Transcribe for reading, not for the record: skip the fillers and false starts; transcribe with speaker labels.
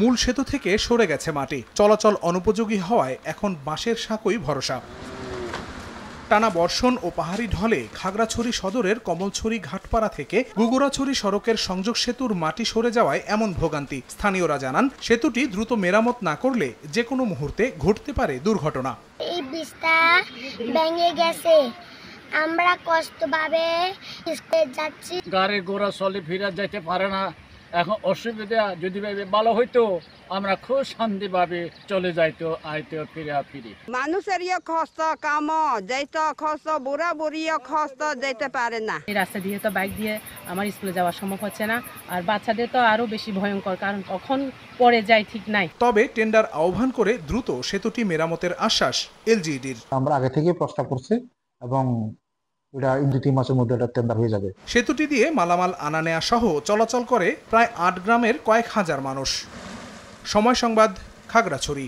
Speaker 1: মূল সেতু থেকে সরে গেছে মাটি, চলাচল অনুপযোগী হওয়ায় এখন বাঁশের সাঁকোই ভরসা। টানা বর্ষণ ও পাহাড়ি ঢলে খাগড়াছড়ি সদরের কমলছড়ি ঘাটপাড়া থেকে গুগুরাছড়ি সড়কের সংযোগ সেতুর মাটি সরে যাওয়ায় এমন ভোগান্তি। স্থানীয়রা জানান, সেতুটি দ্রুত মেরামত না করলে যে কোনো মুহূর্তে ঘটতে পারে দুর্ঘটনা।
Speaker 2: এই বীজটা ভেঙে গেছে, আমরা কষ্টভাবে স্কুলে যাচ্ছি।
Speaker 3: গাড়ি ঘোড়া চলে ফিরে যেতে পারে না। এখন অসুবিধা যদি ভালো হইতো আমরা খুব শান্তিভাবে চলে যাইতো, আইতো ফিরি।
Speaker 4: মানুষের কষ্ট, কাম যাইতে কষ্ট, বুড়া বুড়িও কষ্ট যেতে পারে না।
Speaker 5: এই রাস্তা দিয়ে তো বাইক দিয়ে আমার স্কুলে যাওয়া সম্ভব হচ্ছে না, আর বাচ্চাদের তো আরো বেশি ভয়ঙ্কর, কারণ কখন পড়ে যায় ঠিক নাই।
Speaker 1: তবে টেন্ডার আহ্বান করে দ্রুত সেতুটি মেরামতের আশ্বাস এলজিইডির।
Speaker 6: আমরা আগে থেকে প্রস্তাব করছি এবং এটা 2-3 মাসের মধ্যে এটা টেন্ডার হয়ে যাবে।
Speaker 1: সেতুটি দিয়ে মালামাল আনা নেয়া সহ চলাচল করে প্রায় 8 গ্রামের কয়েক হাজার মানুষ। সময় সংবাদ, খাগড়াছড়ি।